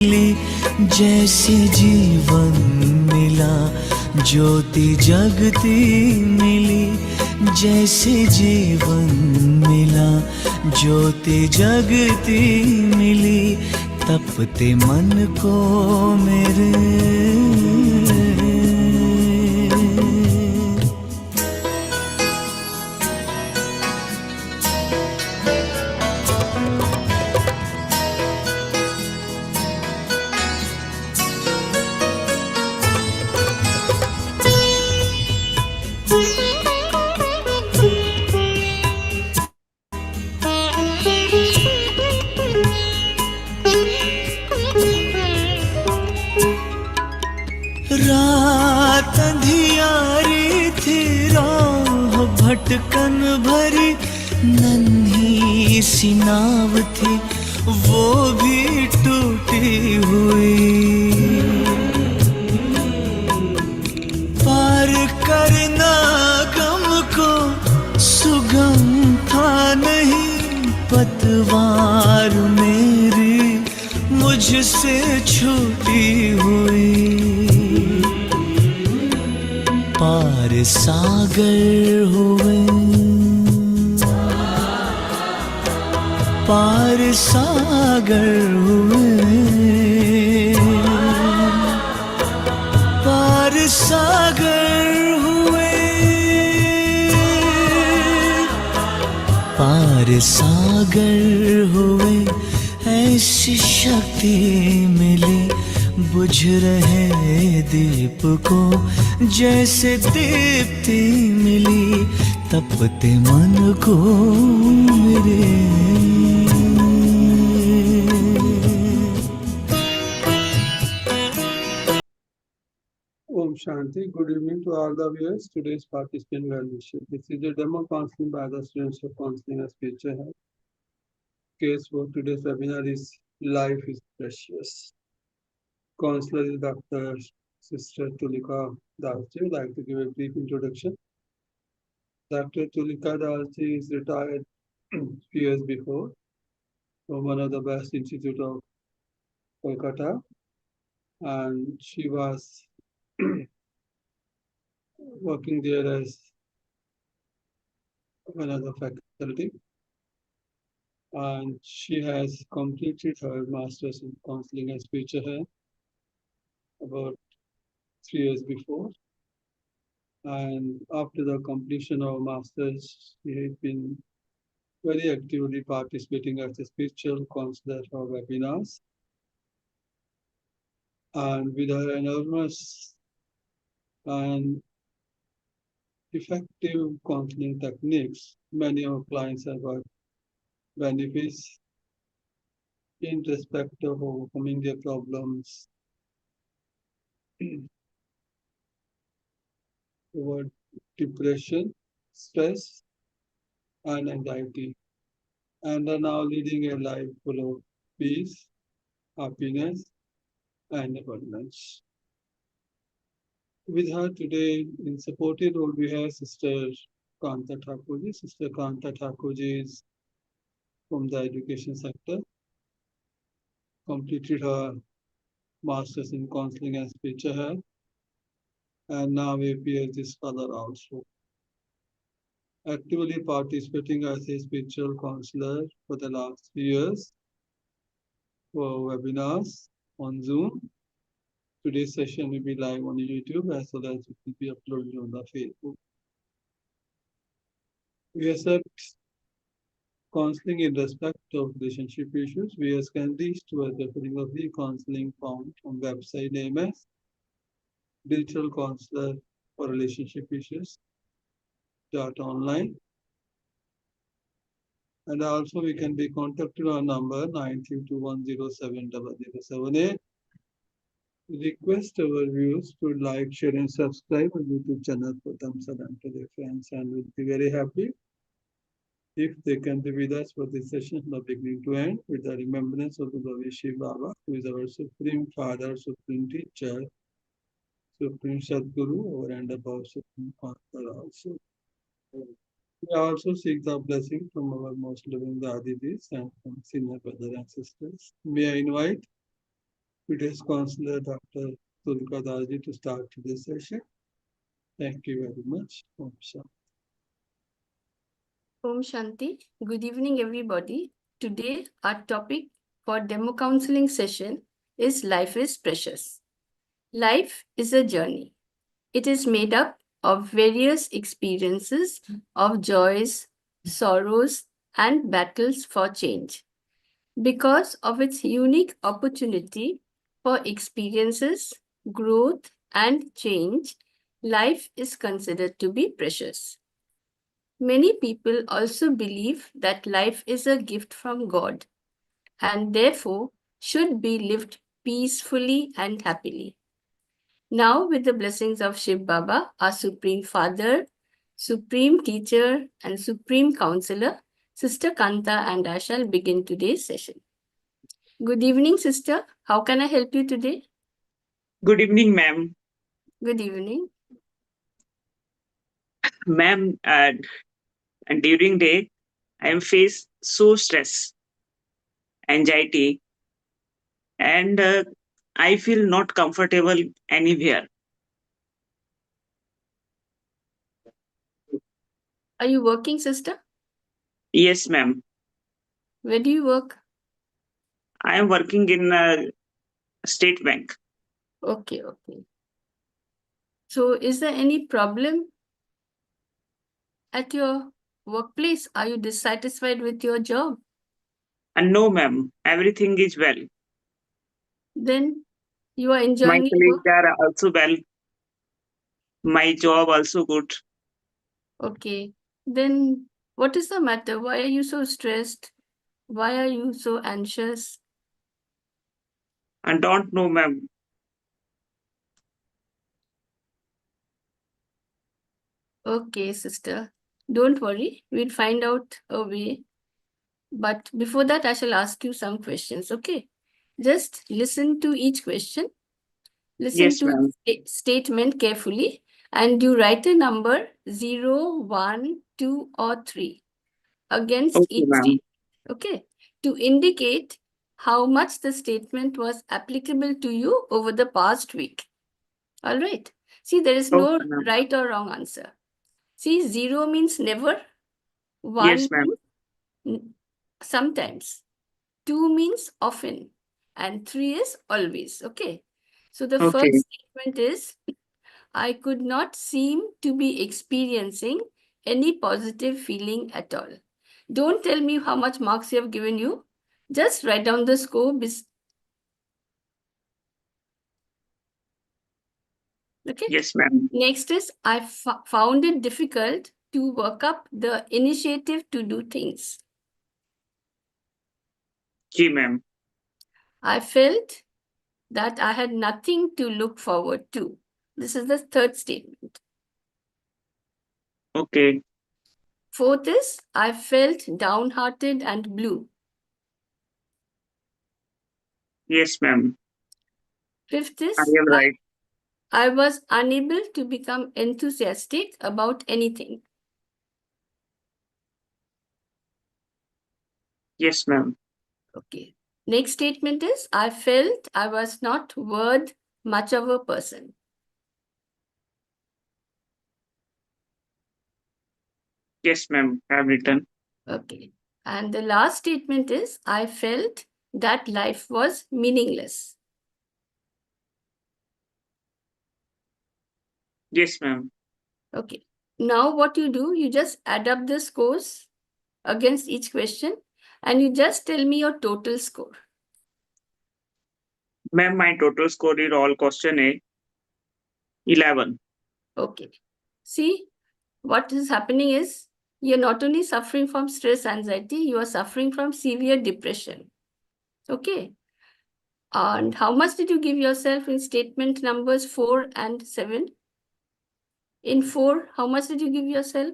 मिली जैसे जीवन मिला, ज्योति जगती मिली जैसे जीवन मिला, ज्योति जगती मिली तपते मन को मेरे। रात अंधियारी थी, राह भटकन भरी, नन्ही सी नाव थी वो भी टूटी हुई। पार करना गम को सुगम था नहीं, पतवार मेरी मुझसे छूटी हुई। पार सागर हुए, पार सागर हुए, पार सागर हुए, पार सागर हुए। ऐसी शक्ति मिली बुझ रहे दीप को, जैसे दीप्ति मिली तपते मन को मेरे। Om Shanti. Good evening to all the viewers. Today's participant evaluation. This is a demo counseling by the students of counseling as future health. Case for today's webinar is Life is Precious. Counselor is Dr. Sister Tulika Dalchi. I would like to give a brief introduction. Dr. Tulika Dalchi is retired few years before from one of the best institute of Kolkata, and she was working there as one of the faculty, and she has completed her master's in counseling and future health about 3 years before. And after the completion of master's, she has been very actively participating as a spiritual counselor for webinars. And with her enormous and effective counseling techniques, many of our clients have got benefits in respect of overcoming their problems, over depression, stress, and anxiety, and are now leading a life full of peace, happiness, and abundance. With her today in supported role, we have Sister Kanta Thakurji. Sister Kanta Thakurji is from the education sector, completed her master's in counseling and spiritual health, and now a PhD scholar also. Actively participating as a spiritual counselor for the last 3 years for webinars on Zoom. Today's session will be live on YouTube as well as it will be uploaded on the Facebook. We accept counseling in respect of relationship issues. We can reach towards the filling of the counseling found on website name as Digital Counselor for Relationship Issues .online. And also we can be contacted on number 9321070078. Request our viewers to like, share, and subscribe our YouTube channel for thumbs up and to their friends, and we'll be very happy if they can be with us for this session from the beginning to end, with the remembrance of the Shiv Baba, who is our Supreme Father, Supreme Teacher, Supreme Sadguru, over and above Supreme Father also. We also seek the blessing from our most loving Dadidis and from senior brothers and sisters. May I invite today's counselor, Dr. Tulika to start today's session. Thank you very much. Om Shanti. Om Shanti. Good evening, everybody. Today, our topic for demo counseling session is Life is Precious. Life is a journey. It is made up of various experiences of joys, sorrows, and battles for change. Because of its unique opportunity for experiences, growth, and change, life is considered to be precious. Many people also believe that life is a gift from God and therefore should be lived peacefully and happily. Now, with the blessings of Shiv Baba, our Supreme Father, Supreme Teacher, and Supreme Counselor, Sister Kanta and I shall begin today's session. Good evening, Sister. How can I help you today? Good evening, ma'am. Good evening. Ma'am, and during day, I am faced so stress, anxiety, and I feel not comfortable anywhere. Are you working, Sister? Yes, ma'am. Where do you work? I am working in a state bank. Okay. So, is there any problem at your workplace? Are you dissatisfied with your job? And no, ma'am, everything is well. Then you are My enjoying your colleagues work? are also well. My job also good. Okay. Then what is the matter? Why are you so stressed? Why are you so anxious? And don't know, ma'am. Okay, sister. Don't worry. We'll find out a way. But before that, I shall ask you some questions. Okay. Just listen to each question. Listen Yes, to ma'am. the statement carefully and you write a number 0, 1, 2, or 3 against Okay, each ma'am. statement. Okay. To indicate how much the statement was applicable to you over the past week. All right. See, there is no Okay, ma'am. right or wrong answer. See, 0 means never, 1 Yes, ma'am. means sometimes, 2 means often, and 3 is always. Okay. So the Okay. first statement is I could not seem to be experiencing any positive feeling at all. Don't tell me how much marks you have given you. Just write down the score. Okay. Yes, ma'am. Next is I found it difficult to work up the initiative to do things. Ji, ma'am. I felt that I had nothing to look forward to. This is the third statement. Okay. Fourth is I felt downhearted and blue. Yes, ma'am. Fifth I is am right. I was unable to become enthusiastic about anything. Yes, ma'am. Okay. Next statement is I felt I was not worth much of a person. Yes, ma'am. I have written. Okay. And the last statement is I felt that life was meaningless. Yes, ma'am. Okay. Now what you do, you just add up the scores against each question and you just tell me your total score. Ma'am, my total score is all question A 11. Okay. See, what is happening is you're not only suffering from stress, anxiety, you are suffering from severe depression. Okay. And how much did you give yourself in statement numbers 4 and 7? In 4, how much did you give yourself?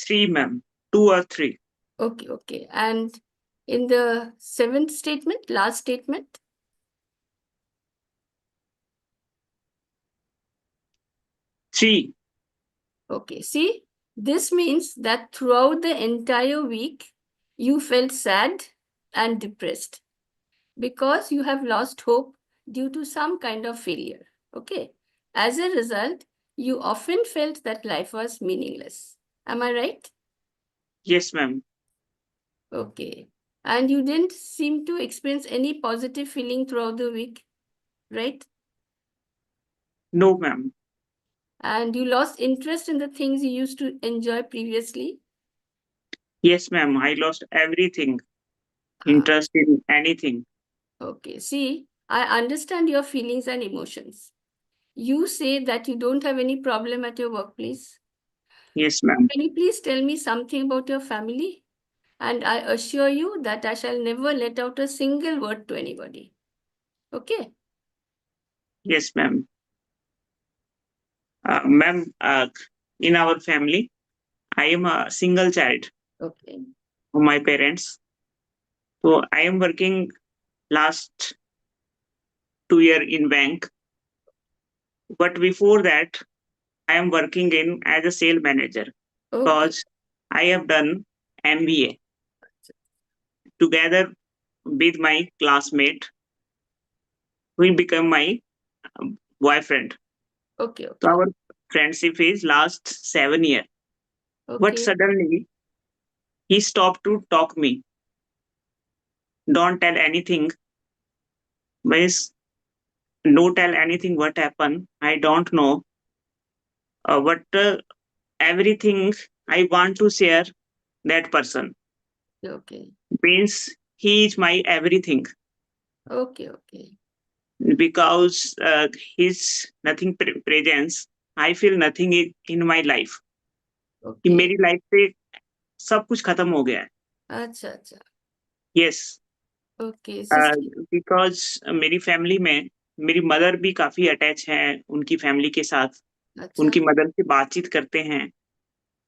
3, ma'am. 2 or 3. Okay. And in the 7th statement, last statement? 3. Okay. See, this means that throughout the entire week, you felt sad and depressed. because you have lost hope due to some kind of failure. Okay. As a result, you often felt that life was meaningless. Am I right? Yes, ma'am. Okay. And you didn't seem to experience any positive feeling throughout the week, right? No, ma'am. And you lost interest in the things you used to enjoy previously. Yes, ma'am. I lost everything, Ah, interest in anything. okay. See, I understand your feelings and emotions. You say that you don't have any problem at your workplace. Yes, ma'am. Can you please tell me something about your family? And I assure you that I shall never let out a single word to anybody. Okay? Yes, ma'am. Ma'am, in our family, I am a single child Okay. of my parents. So I am working last 2 year in bank. But before that, I am working in as a sales manager Okay. because I have done MBA together with my classmate who will become my boyfriend. Okay. So Okay. our friendship is last 7 years. But Okay. suddenly he stopped to talk me. Don't tell anything. Means no tell anything what happened. I don't know. But everything I want to share that person. Okay. Means he is my everything Okay. Okay. because his nothing presence. I feel nothing in my life. कि Okay. मेरी life से सब कुछ खत्म हो गया है. अच्छा अच्छा. Yes. Okay. Sister. बिकॉज मेरी फैमिली में मेरी मदर भी काफी अटैच है उनकी फैमिली के साथ. अच्छा. उनकी मदर से बातचीत करते हैं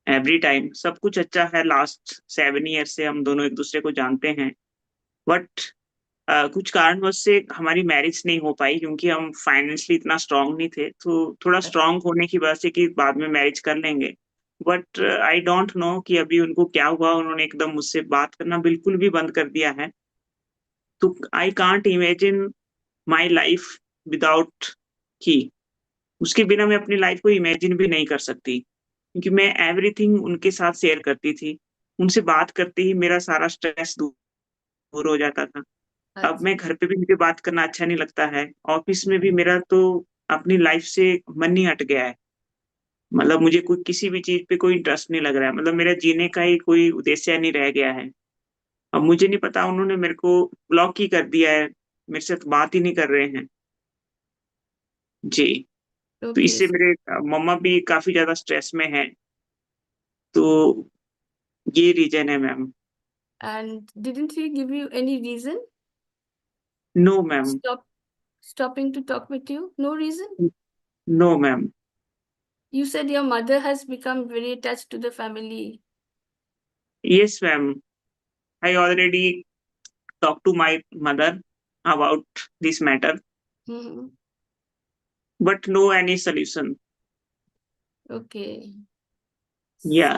एवरी टाइम. सब कुछ अच्छा है. लास्ट 7 ईयर से हम दोनों एक दूसरे को जानते हैं. बट कुछ कारणवश से हमारी मैरिज नहीं हो पाई क्योंकि हम फाइनेंशियली इतना स्ट्रांग नहीं थे. तो थोड़ा स्ट्रांग होने की वजह से कि बाद में मैरिज कर लेंगे. बट आई डोंट नो कि अभी उनको क्या हुआ. उन्होंने एकदम मुझसे बात करना बिल्कुल भी बंद कर दिया है. तो I can't imagine my life without ही. उसके बिना मैं अपनी लाइफ को इमेजिन भी नहीं कर सकती क्योंकि मैं एवरीथिंग उनके साथ शेयर करती थी. उनसे बात करते ही मेरा सारा स्ट्रेस दूर हो जाता था. अब अच्छा. मैं घर पे भी मुझे बात करना अच्छा नहीं लगता है. ऑफिस में भी मेरा तो अपनी लाइफ से मन ही हट गया है. मतलब मुझे कोई किसी भी चीज़ पे कोई इंटरेस्ट नहीं लग रहा है. मतलब मेरा जीने का ही कोई उद्देश्य नहीं रह गया है. अब मुझे नहीं पता उन्होंने मेरे को ब्लॉक ही कर दिया है. मेरे साथ बात ही नहीं कर रहे हैं. जी. तो Okay. इससे मेरे मम्मा भी काफ़ी ज़्यादा स्ट्रेस में हैं. तो ये रीज़न है ma'am. And didn't he give you any reason? No ma'am. Stopping to talk with you? No reason? No ma'am. You said your mother has become very attached to the family. Yes ma'am. I already talk to my mother about this matter Hmm. But no any solution. Okay. या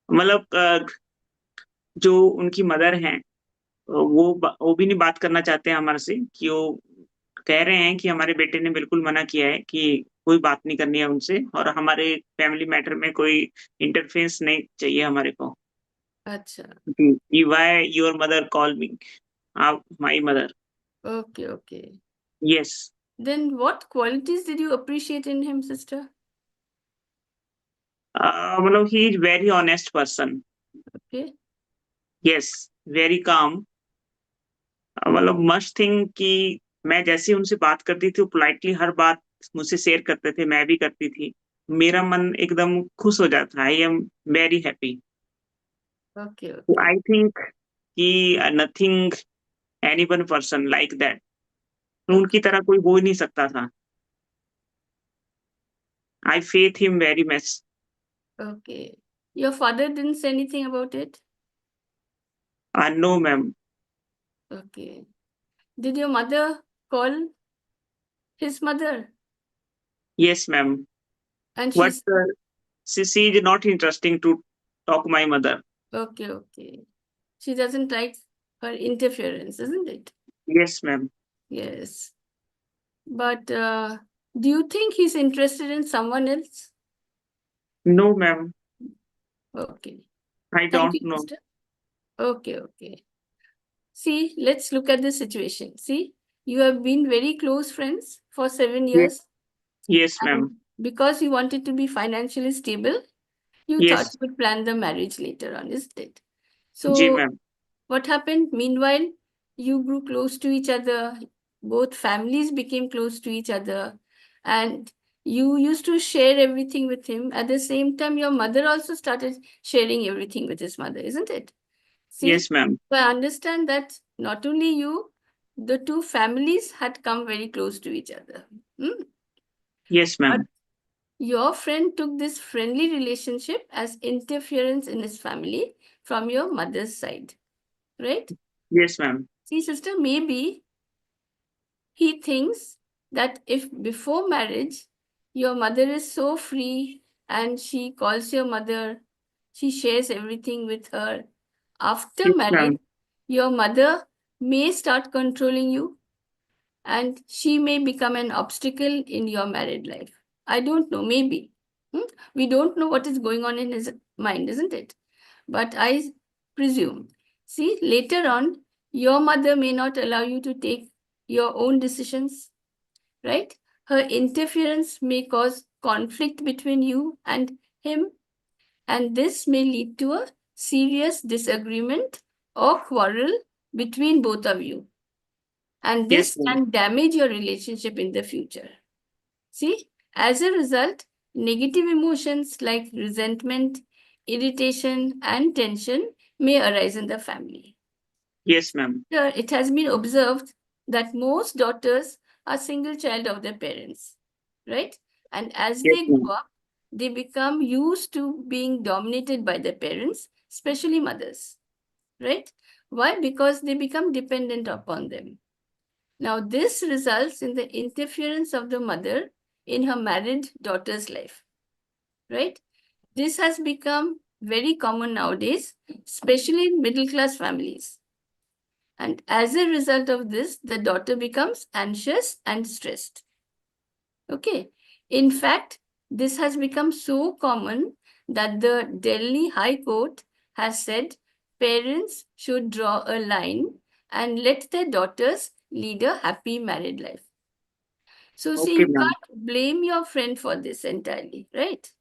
मतलब जो उनकी mother हैं वो भी नहीं बात करना चाहते हैं हमारे से. कि वो कह रहे हैं कि हमारे बेटे ने बिल्कुल मना किया है कि कोई बात नहीं करनी है उनसे और हमारे फैमिली मैटर में कोई इंटरफेरेंस नहीं चाहिए हमारे को. अच्छा. कि why your mother call me आप my mother. Okay. Okay. Yes. Then what qualities did you appreciate in him, sister? मतलब he is very honest person. Okay. Yes. Very calm. मतलब मस्ट थिंग कि मैं जैसे उनसे बात करती थी पोलाइटली हर बात मुझसे शेयर करते थे. मैं भी करती थी. मेरा मन एकदम खुश हो जाता. I am very happy. Okay. तो Okay. आई थिंक कि nothing any one person like that. उनकी तरह कोई हो ही नहीं सकता था. I faith him very much. Okay. Your father didn't say anything about it? No ma'am. Okay. Did your mother call his mother? Yes ma'am. And but she's she is not interesting to talk my mother. okay. Okay. She doesn't like her interference, isn't it? Yes, ma'am. Yes. But do you think he's interested in someone else? No, ma'am. Okay. I Thank don't you, know. sister. Okay, okay. See, let's look at the situation. See, you have been very close friends for 7 Yes, years. yes, And ma'am. because you wanted to be financially stable, you thought Yes, you would plan the marriage later on, isn't it? ji, So, ma'am. what happened? Meanwhile, you grew close to each other. Both families became close to each other. And you used to share everything with him. At the same time, your mother also started sharing everything with his mother, isn't it? See, Yes, ma'am. so I understand that not only you, the two families had come very close to each other. Hmm? Yes, But ma'am. your friend took this friendly relationship as interference in his family from your mother's side, right? Yes, ma'am. See, sister, maybe he thinks that if before marriage your mother is so free and she calls your mother, she shares everything with her, after Yes, marriage, ma'am. your mother may start controlling you and she may become an obstacle in your married life. I don't know, maybe. We don't know what is going on in his mind, isn't it? But I presume. See, later on, your mother may not allow you to take your own decisions, right? Her interference may cause conflict between you and him, and this may lead to a serious disagreement or quarrel between both of you. And Yes, this ma'am. can damage your relationship in the future. See, as a result, negative emotions like resentment, irritation, and tension may arise in the family. Yes, ma'am. It has been observed that most daughters are single child of their parents, right? And as Yes, they ma'am. grow up, they become used to being dominated by their parents, especially mothers, right? Why? Because they become dependent upon them. Now, this results in the interference of the mother in her married daughter's life, right? This has become very common nowadays, especially in middle class families. And as a result of this, the daughter becomes anxious and stressed. Okay. In fact, this has become so common that the Delhi High Court has said parents should draw a line and let their daughters lead a happy married life. So, see, Okay, you ma'am. can't blame your friend for this entirely, right?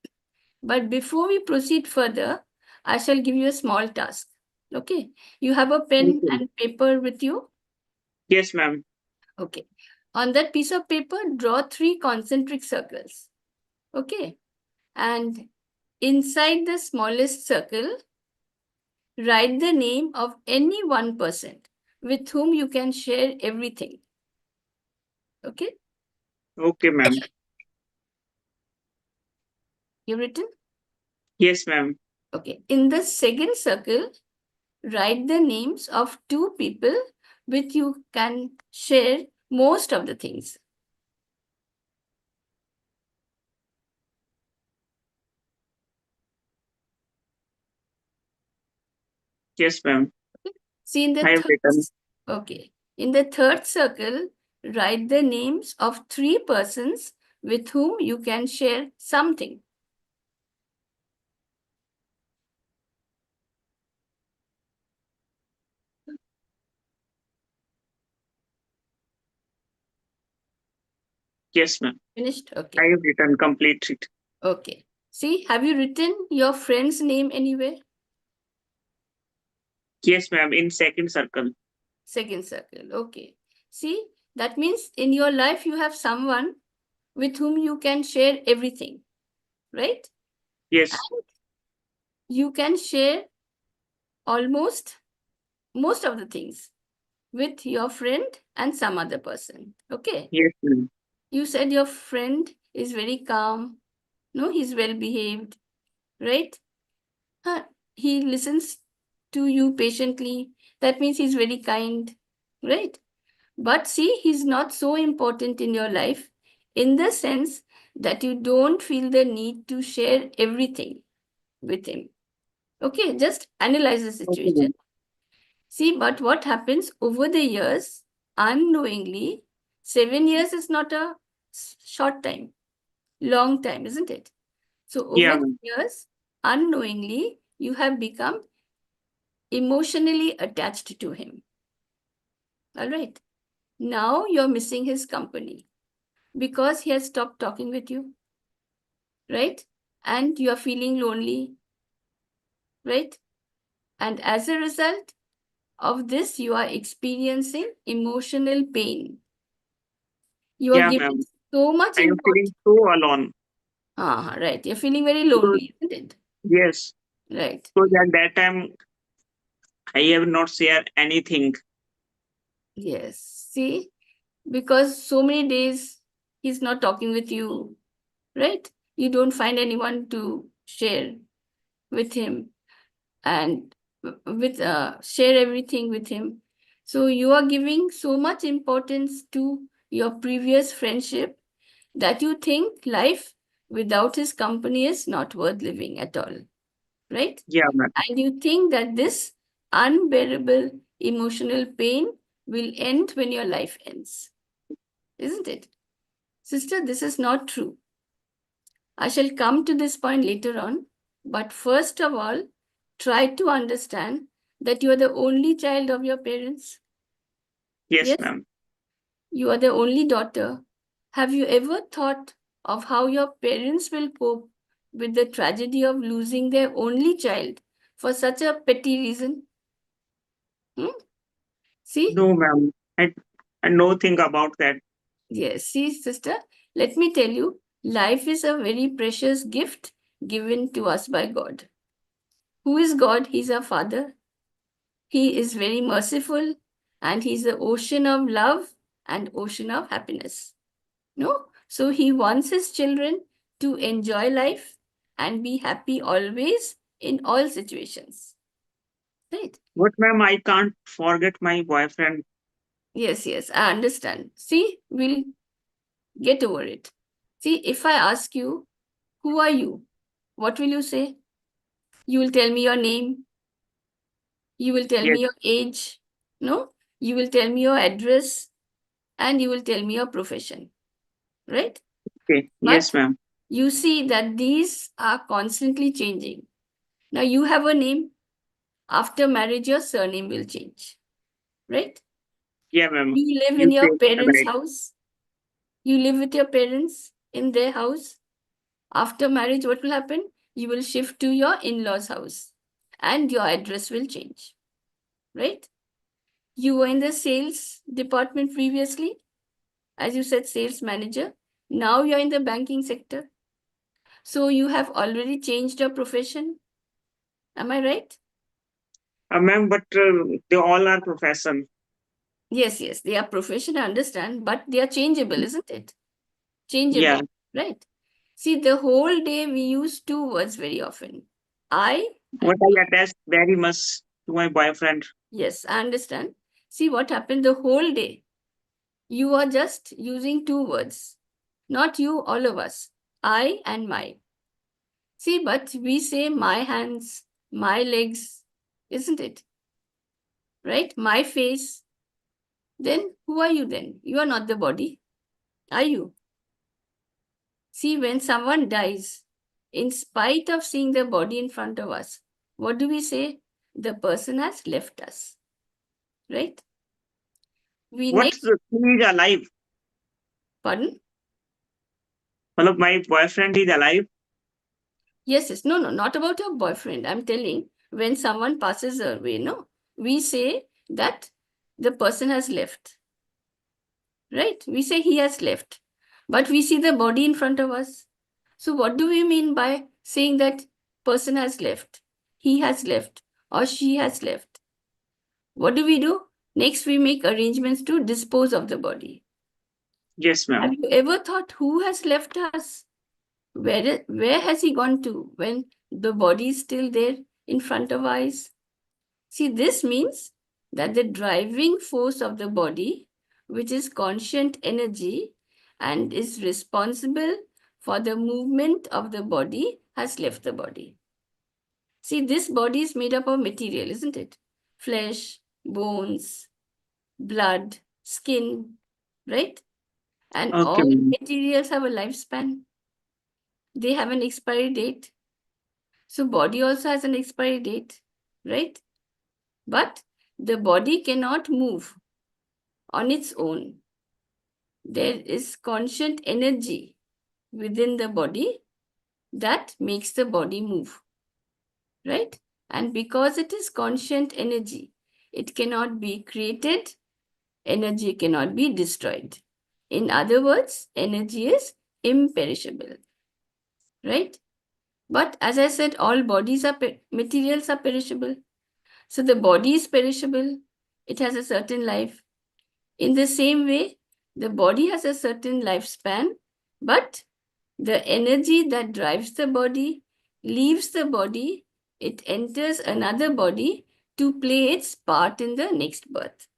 But before we proceed further, I shall give you a small task. Okay. You have a pen Okay. and paper with you? Yes, ma'am. Okay. On that piece of paper, draw 3 concentric circles. Okay. And inside the smallest circle, write the name of any one person with whom you can share everything. Okay. Okay, ma'am. You written? Yes, ma'am. Okay. In the second circle, write the names of 2 people with you can share most of the things. Yes, ma'am. See in the I have third, written. okay. In the third circle, write the names of 3 persons with whom you can share something. Yes, ma'am. Finished? I Okay. have written complete it. Okay. See, have you written your friend's name anywhere? Yes, ma'am. In second circle. Second circle. Okay. See, that means in your life you have someone with whom you can share everything, right? Yes. And you can share almost most of the things with your friend and some other person. Okay. Yes, ma'am. You said your friend is very calm. No, he's well behaved, right? Huh, he listens to you patiently. That means he's very kind, right? But see, he's not so important in your life in the sense that you don't feel the need to share everything with him. Okay, just analyze the Okay, situation. ma'am. See, but what happens over the years, unknowingly, 7 years is not a short time, long time, isn't it? So over Yeah, the ma'am. years, unknowingly, you have become emotionally attached to him. All right. Now you're missing his company because he has stopped talking with you, right? And you are feeling lonely, right? And as a result of this, you are experiencing emotional pain. You are Yeah, giving ma'am. so much I am importance. feeling so alone. Right. You're feeling very So, lonely, isn't it? yes. Right. So at that time, I have not shared anything. Yes. See, because so many days he's not talking with you, right? You don't find anyone to share with him and with share everything with him. So you are giving so much importance to your previous friendship that you think life without his company is not worth living at all, right? Yeah, ma'am. And you think that this unbearable emotional pain will end when your life ends, isn't it? Sister, this is not true. I shall come to this point later on, but first of all, try to understand that you are the only child of your parents. Yes, Yes, ma'am. you are the only daughter. Have you ever thought of how your parents will cope with the tragedy of losing their only child for such a petty reason? Hmm? See? No, ma'am. I know think about that. Yes, see, sister, let me tell you, life is a very precious gift given to us by God. Who is God? He's our Father. He is very merciful and He's the ocean of love and ocean of happiness. No? So He wants His children to enjoy life and be happy always in all situations. Right? But ma'am, I can't forget my boyfriend. Yes, yes, I understand. See, we'll get over it. See, if I ask you, who are you? What will you say? You will tell me your name. You will tell Yes, me your age. No? You will tell me your address and you will tell me your profession. Right? okay. Yes, But ma'am. you see that these are constantly changing. Now you have a name. After marriage, your surname will change. Right? Yeah, ma'am. You live You in your say parents' right. house. You live with your parents in their house. After marriage, what will happen? You will shift to your in-laws' house and your address will change. Right? You were in the sales department previously, as you said, sales manager. Now you're in the banking sector. So you have already changed your profession. Am I right? Ma'am, but they all are profession. Yes, yes, they are profession, I understand, but they are changeable, isn't it? Yeah. Changeable, right? See, the whole day we use two words very often. I But and I my. attach very much to my boyfriend. Yes, I understand. See what happened the whole day. You are just using two words. Not you, all of us. I and my. See, but we say my hands, my legs, isn't it? Right? My face. Then who are you then? You are not the body. Are you? See, when someone dies, in spite of seeing the body in front of us, what do we say? The person has left us. Right? We What's next, the he is alive? pardon? Well, my boyfriend is alive. Yes, yes. No, no, not about your boyfriend. I'm telling when someone passes away, no, we say that the person has left. Right? We say he has left. But we see the body in front of us. So what do we mean by saying that person has left? He has left or she has left. What do we do? Next, we make arrangements to dispose of the body. Yes, ma'am. Have you ever thought who has left us? Where has he gone to when the body is still there in front of our eyes? See, this means that the driving force of the body, which is conscient energy and is responsible for the movement of the body, has left the body. See, this body is made up of material, isn't it? Flesh, bones, blood, skin, right? And Okay, all ma'am. materials have a lifespan. They have an expiry date. So body also has an expiry date, right? But the body cannot move on its own. There is constant energy within the body that makes the body move, right? And because it is constant energy, it cannot be created, energy cannot be destroyed. In other words, energy is imperishable, right? But as I said, all bodies are materials are perishable. So the body is perishable. It has a certain life. In the same way, the body has a certain lifespan, but the energy that drives the body leaves the body. It enters another body to play its part in the next birth,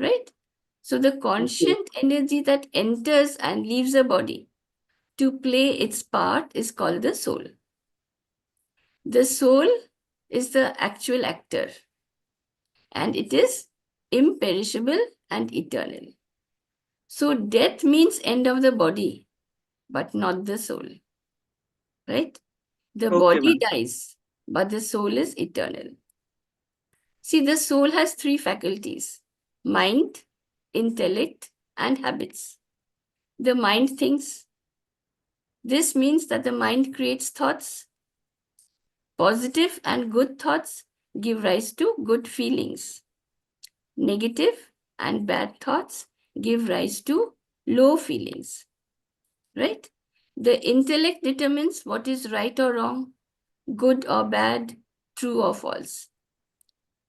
right? So the constant energy that enters and leaves the body to play its part is called the soul. The soul is the actual actor, and it is imperishable and eternal. So death means end of the body, but not the soul, right? The Okay, body ma'am. dies, but the soul is eternal. See, the soul has three faculties: mind, intellect, and habits. The mind thinks. This means that the mind creates thoughts. Positive and good thoughts give rise to good feelings. Negative and bad thoughts give rise to low feelings, right? The intellect determines what is right or wrong, good or bad, true or false.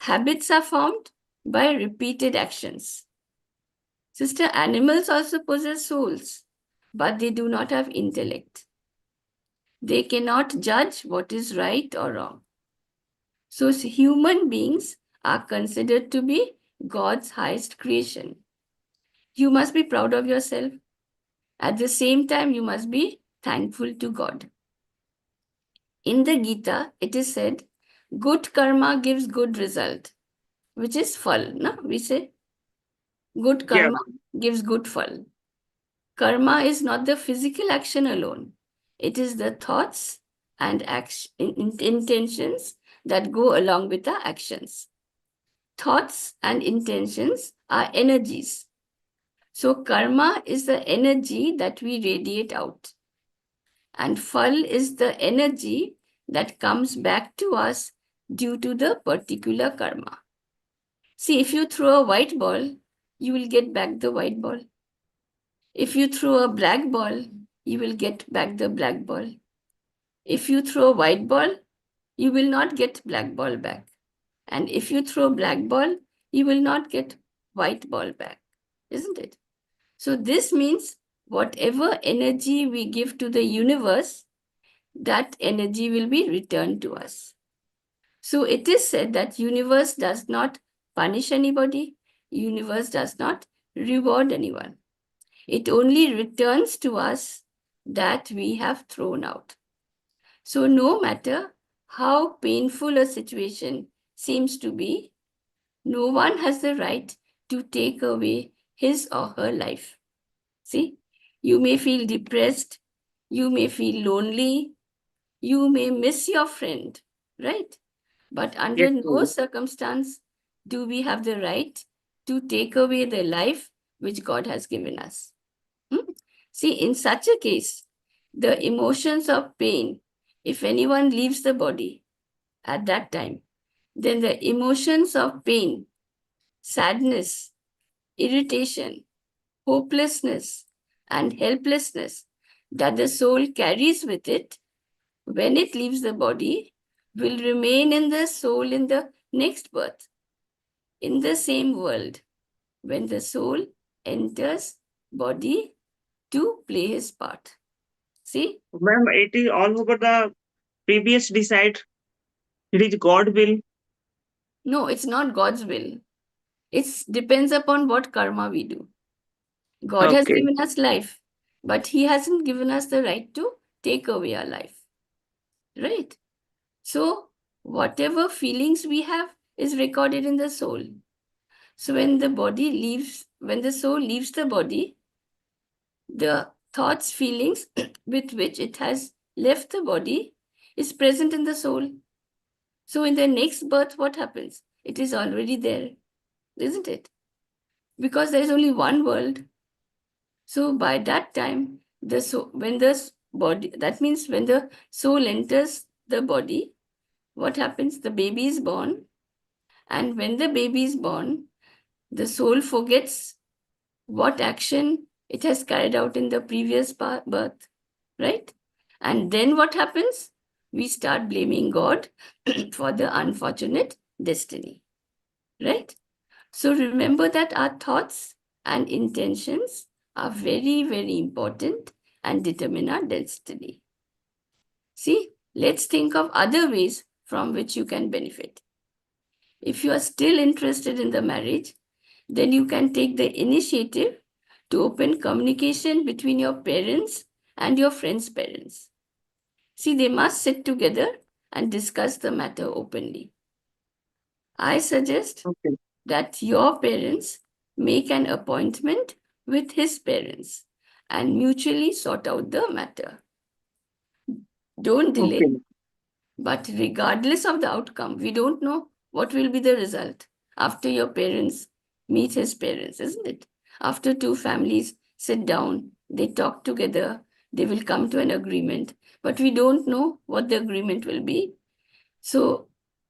Habits are formed by repeated actions. Sister, animals also possess souls, but they do not have intellect. They cannot judge what is right or wrong. So human beings are considered to be God's highest creation. You must be proud of yourself. At the same time, you must be thankful to God. In the Gita, it is said, good karma gives good result, which is phal. No? We say, good Yeah. karma gives good phal. Karma is not the physical action alone. It is the thoughts and intentions that go along with the actions. Thoughts and intentions are energies. So karma is the energy that we radiate out. And phal is the energy that comes back to us due to the particular karma. See, if you throw a white ball, you will get back the white ball. If you throw a black ball, you will get back the black ball. If you throw a white ball, you will not get black ball back. And if you throw black ball, you will not get white ball back, isn't it? So this means whatever energy we give to the universe, that energy will be returned to us. So it is said that universe does not punish anybody, universe does not reward anyone. It only returns to us that we have thrown out. So no matter how painful a situation seems to be, no one has the right to take away his or her life. See, you may feel depressed, you may feel lonely, you may miss your friend, right? But under Yes, no ma'am. circumstance do we have the right to take away the life which God has given us. See, in such a case, the emotions of pain, if anyone leaves the body at that time, then the emotions of pain, sadness, irritation, hopelessness, and helplessness that the soul carries with it when it leaves the body will remain in the soul in the next birth, in the same world, when the soul enters body to play his part. See? Ma'am, it is all over the previous decide. It is God will. No, it's not God's will. It depends upon what karma we do. God has Okay. given us life, but He hasn't given us the right to take away our life. Right? So, whatever feelings we have is recorded in the soul. So when the soul leaves the body, the thoughts, feelings with which it has left the body is present in the soul. So in the next birth, what happens? It is already there, isn't it? Because there is only one world. So by that time, when the body, that means when the soul enters the body, what happens? The baby is born. And when the baby is born, the soul forgets what action it has carried out in the previous birth, right? And then what happens? We start blaming God for the unfortunate destiny, right? So remember that our thoughts and intentions are very, very important and determine our destiny. See, let's think of other ways from which you can benefit. If you are still interested in the marriage, then you can take the initiative to open communication between your parents and your friends' parents. See, they must sit together and discuss the matter openly. I suggest Okay. that your parents make an appointment with his parents and mutually sort out the matter. Don't delay, Okay. but regardless of the outcome, we don't know what will be the result after your parents meet his parents, isn't it? After two families sit down, they talk together, they will come to an agreement, but we don't know what the agreement will be. So,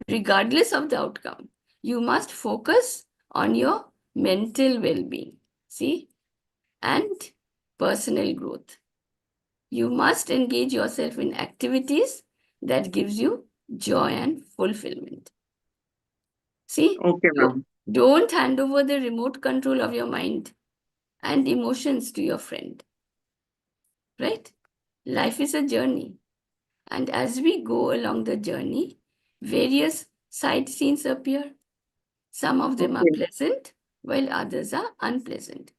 regardless of the outcome, you must focus on your mental well-being, see, and personal growth. You must engage yourself in activities that gives you joy and fulfillment. See, Okay, ma'am. don't hand over the remote control of your mind and emotions to your friend, right? Life is a journey. And as we go along the journey, various side scenes appear. Some of them are Okay. pleasant, while others are unpleasant.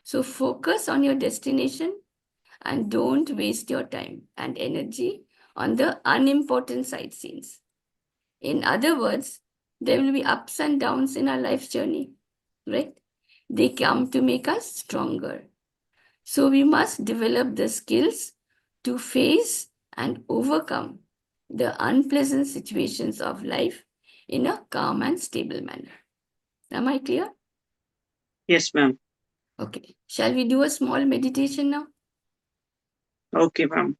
So focus on your destination and don't waste your time and energy on the unimportant side scenes. In other words, there will be ups and downs in our life journey, right? They come to make us stronger. So we must develop the skills to face and overcome the unpleasant situations of life in a calm and stable manner. Am I clear? Yes, ma'am. Okay. Shall we do a small meditation now? Okay, ma'am.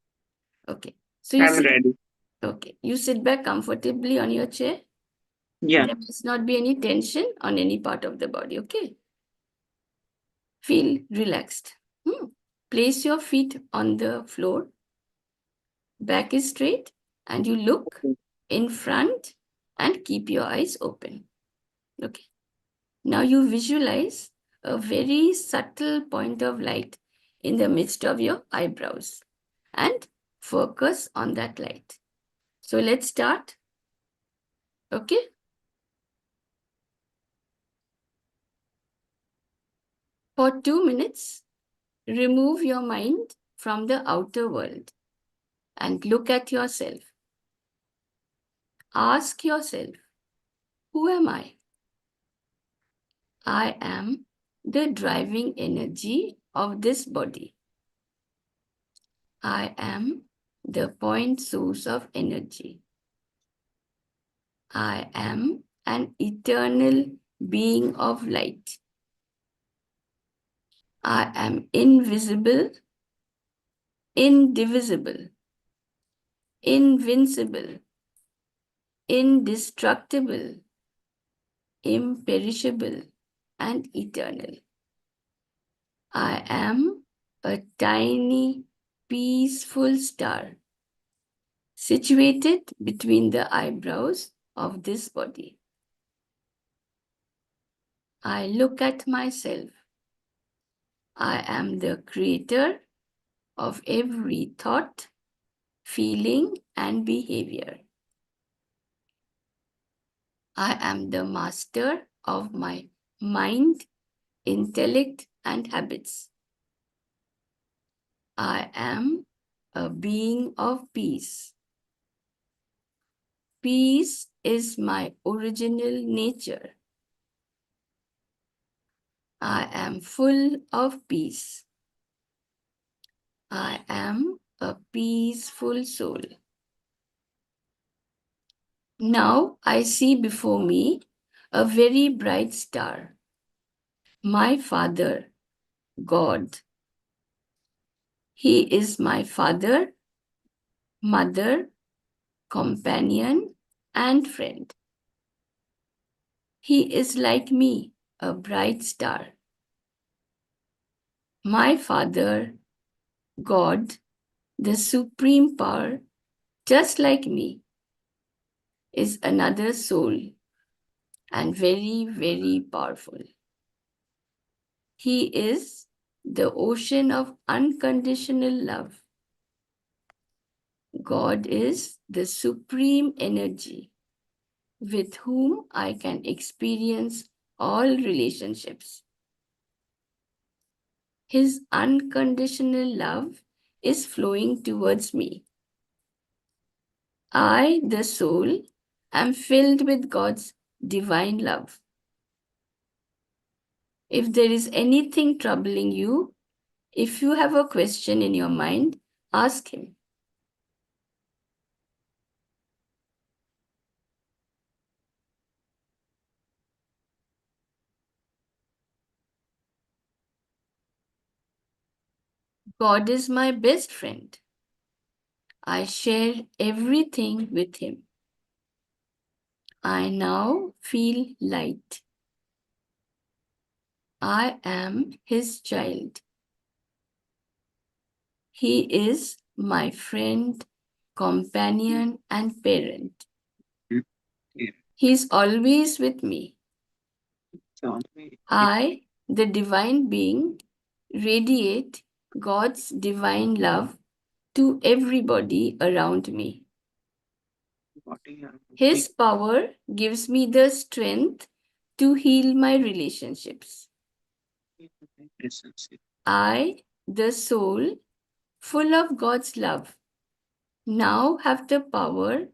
Okay. So you I'm sit, ready. okay. You sit back comfortably on your chair. Yeah. There must not be any tension on any part of the body. Okay. Feel relaxed. Place your feet on the floor. Back is straight, and you look in front and keep your eyes open. Okay. Now you visualize a very subtle point of light in the midst of your eyebrows and focus on that light. So let's start. Okay. For 2 minutes, remove your mind from the outer world and look at yourself. Ask yourself, who am I? I am the driving energy of this body. I am the point source of energy. I am an eternal being of light. I am invisible, indivisible, invincible, indestructible, imperishable, and eternal. I am a tiny, peaceful star situated between the eyebrows of this body. I look at myself. I am the creator of every thought, feeling, and behavior. I am the master of my mind, intellect, and habits. I am a being of peace. Peace is my original nature. I am full of peace. I am a peaceful soul. Now I see before me a very bright star. My Father, God. He is my father, mother, companion, and friend. He is like me, a bright star. My Father, God, the supreme power, just like me, is another soul and very, very powerful. He is the ocean of unconditional love. God is the supreme energy with whom I can experience all relationships. His unconditional love is flowing towards me. I, the soul, am filled with God's divine love. If there is anything troubling you, if you have a question in your mind, ask Him. God is my best friend. I share everything with Him. I now feel light. I am His child. He is my friend, companion, and parent. He is always with me. I, the divine being, radiate God's divine love to everybody around me. His power gives me the strength to heal my relationships. I, the soul, full of God's love, now have the power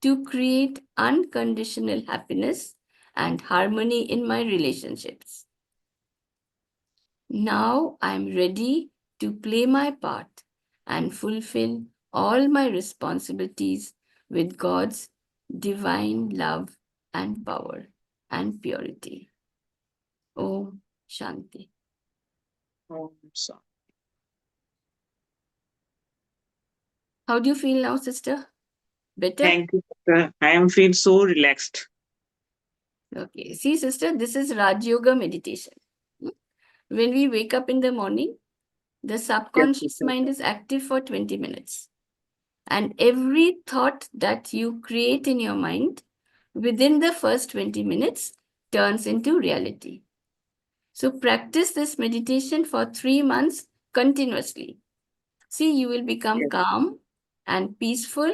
to create unconditional happiness and harmony in my relationships. Now I'm ready to play my part and fulfill all my responsibilities with God's divine love and power and purity. Om Shanti. How do you feel now, sister? Better? Thank you, sister. I am feel so relaxed. Okay. See, sister, this is Raj Yoga meditation. When we wake up in the morning, the subconscious sister. mind is active for 20 minutes. And every thought that you create in your mind within the first 20 minutes turns into reality. So practice this meditation for 3 months continuously. See, you will become Yes. calm and peaceful.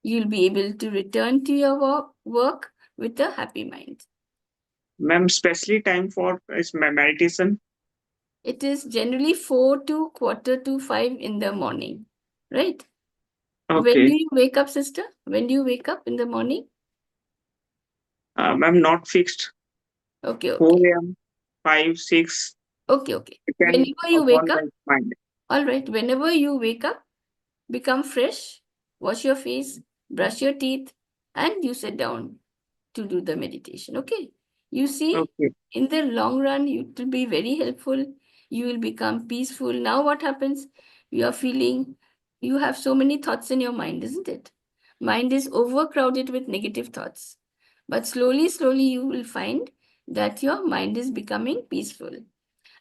You'll be able to return to your work with a happy mind. Ma'am, specially time for is meditation. It is generally 4 to quarter to 5 in the morning, right? When do Okay. you wake up, sister? When do you wake up in the morning? Ma'am, not fixed. Okay, 4 okay. a.m., 5, 6, Okay, okay. depend Whenever you upon wake up, my mind. all right, whenever you wake up, become fresh, wash your face, brush your teeth, and you sit down to do the meditation. Okay. You see, Okay. in the long run, it will be very helpful. You will become peaceful. Now, what happens? You are feeling you have so many thoughts in your mind, isn't it? Mind is overcrowded with negative thoughts. But slowly, slowly, you will find that your mind is becoming peaceful.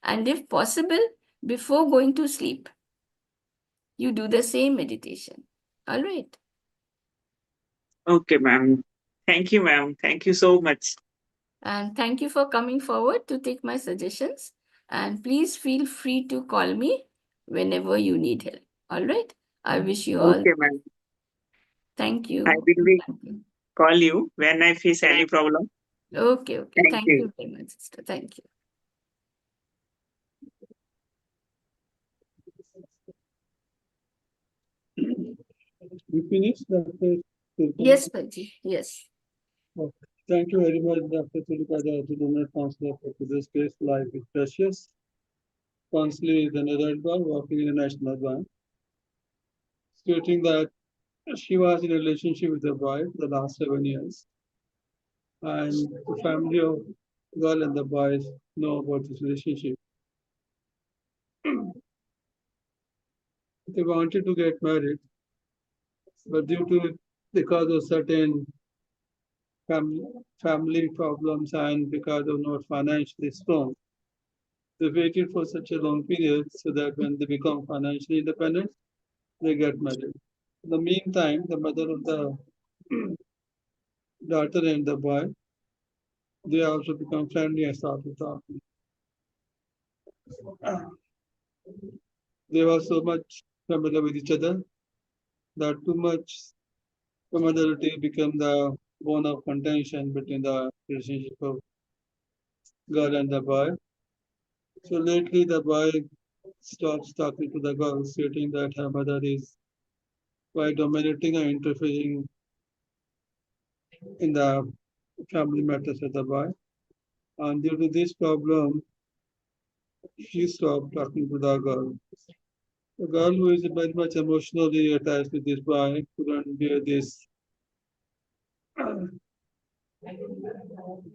And if possible, before going to sleep, you do the same meditation. All right. Okay, ma'am. Thank you, ma'am. Thank you so much. And thank you for coming forward to take my suggestions. And please feel free to call me whenever you need help. All right. I wish you all. Okay, ma'am. Thank you. I will call you when I face any problem. Okay, okay. Thank Thank you. you very much, sister. Thank you. You finished, Dr. Tulika? Yes, Paji. Yes. Okay. Thank you very much, Dr. Tulika, the donor counselor for today's case. Life is precious. Counselor is an adult girl working in a national bank, stating that she was in a relationship with a boy for the last 7 years, and the family of girl and the boys know about this relationship. They wanted to get married, but because of certain family problems and because of not financially strong, they waited for such a long period so that when they become financially independent, they get married. In the meantime, the mother of the daughter and the boy, they also become friendly and start to talk. They were so much familiar with each other that too much familiarity became the bone of contention between the relationship of girl and the boy. So lately, the boy stops talking to the girl, stating that her mother is quite dominating and interfering in the family matters of the boy. And due to this problem, she stopped talking to the girl. The girl, who is very much emotionally attached to this boy, couldn't bear this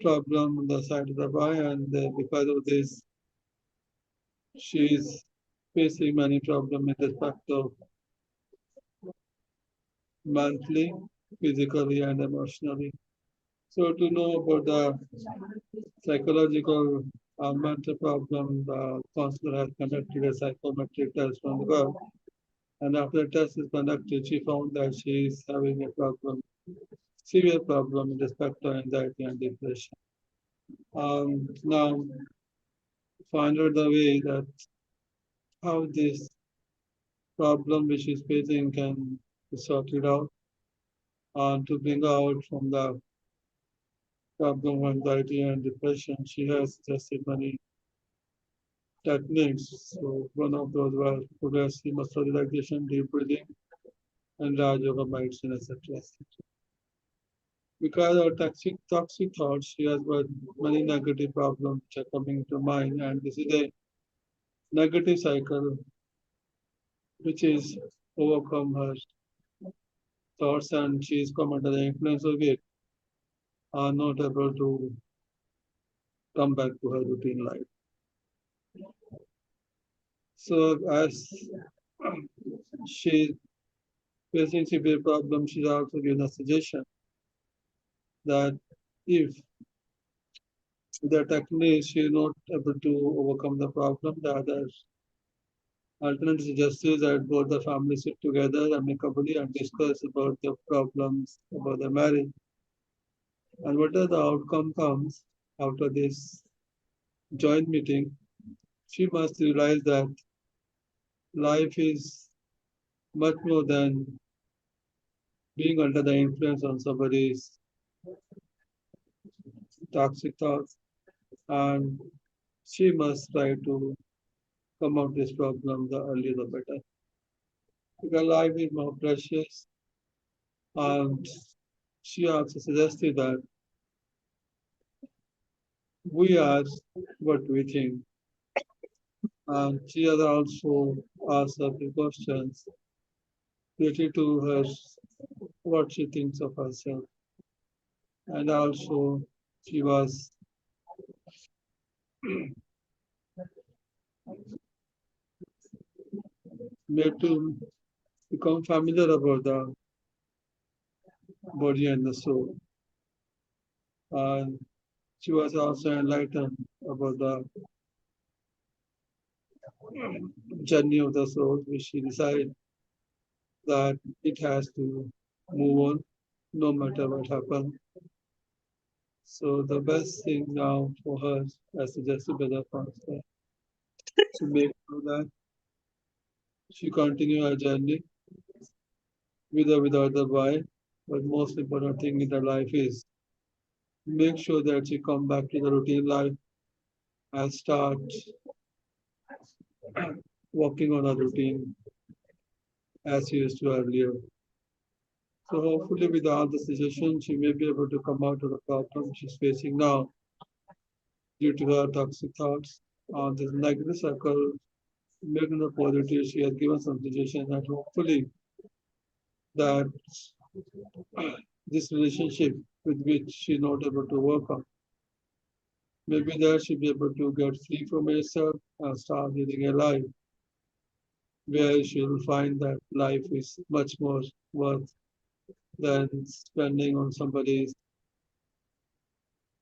problem on the side of the boy, and because of this, she is facing many problems in respect of mentally, physically, and emotionally. So to know about the psychological mental problem, the counselor has conducted a psychometric test on the girl. And after the test is conducted, she found that she is having a problem, severe problem in respect to anxiety and depression. Now, find out the way that how this problem which she's facing can be sorted out and to bring out from the problem of anxiety and depression. She has tested many techniques. So one of those was progressive muscle relaxation, deep breathing, and Raj Yoga medicine, etc. Because of toxic thoughts, she has got many negative problems which are coming to mind, and this is a negative cycle which is overcome her thoughts, and she is come under the influence of it, are not able to come back to her routine life. So as she facing severe problems, she's also given a suggestion that if the technique she is not able to overcome the problem, the other alternative suggestions that both the families sit together amicably and discuss about the problems about the marriage. And whatever the outcome comes after this joint meeting, she must realize that life is much more than being under the influence of somebody's toxic thoughts, and she must try to come out this problem the earlier the better. Because life is more precious, and she also suggested that we are what we think. And she has also asked a few questions related to her, what she thinks of herself. And also, she was made to become familiar about the body and the soul. And she was also enlightened about the journey of the soul, which she decided that it has to move on no matter what happens. So the best thing now for her, as suggested by the counselor, to make sure that she continue her journey with or without the boy. But most important thing in her life is make sure that she come back to the routine life and start working on a routine as she used to earlier. So hopefully with all the suggestions, she may be able to come out of the problem she's facing now due to her toxic thoughts on this negative circle, making the positive. She has given some suggestions that hopefully that this relationship with which she's not able to work on, maybe that she'll be able to get free from herself and start living a life where she'll find that life is much more worth than spending on somebody's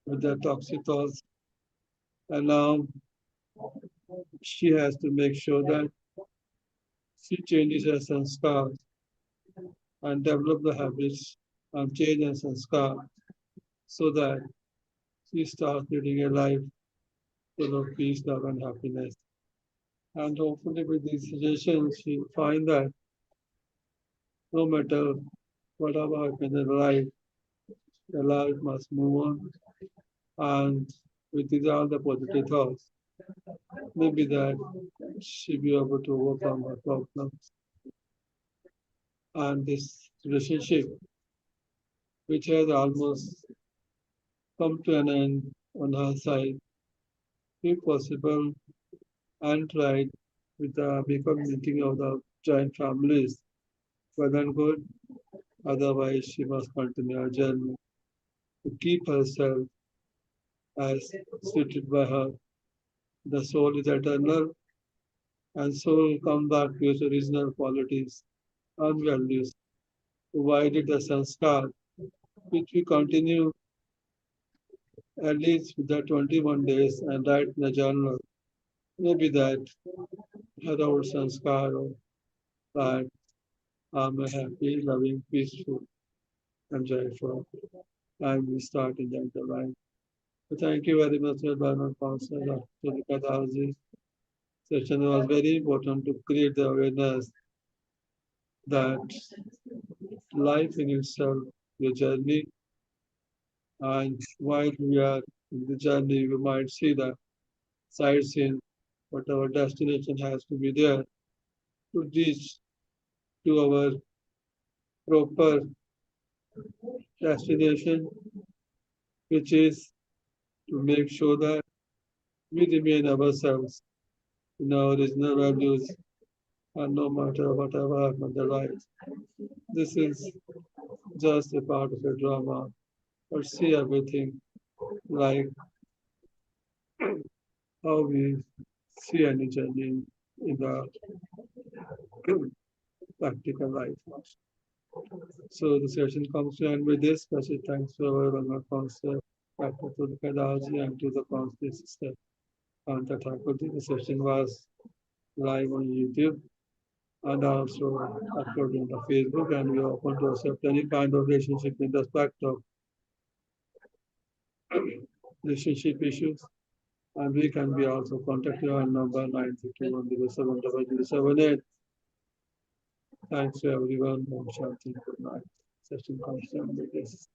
with their toxic thoughts. And now she has to make sure that she changes her sanskar and develop the habits and change her sanskar so that she starts leading a life full of peace, love, and happiness. And hopefully, with these suggestions, she'll find that no matter whatever happens in life, the life must move on. And with these all the positive thoughts, maybe that she'll be able to overcome her problems. And this relationship, which has almost come to an end on her side, if possible, and tried with the becoming of the joint families, well and good. Otherwise, she must continue her journey to keep herself as suited by her. The soul is eternal, and soul will come back to its original qualities and values, provided the sanskar, which we continue at least with the 21 days and write in the journal. Maybe that her old sanskar or that I'm a happy, loving, peaceful, and joyful. And we start enjoying the life. So thank you very much, Dharma Counselor, Tulika. Session was very important to create the awareness that life in itself is a journey, and while we are in the journey, we might see the sightseeing, but our destination has to be there to reach to our proper destination, which is to make sure that we remain ourselves in our original values and no matter whatever happens in the life. This is just a part of a drama, but see everything like how we see any journey in the practical life. So the session comes to end with this. Special thanks to our Ranga Counselor, Dr. Tulika and to the Counselor Sister Kanta Thakurji. The session was live on YouTube and also uploaded on the Facebook, and we are open to accept any kind of relationship in respect of relationship issues. And we can be also contacted on number 951070078. Thanks to everyone. Om Shanti. Good night. Session comes to end with this.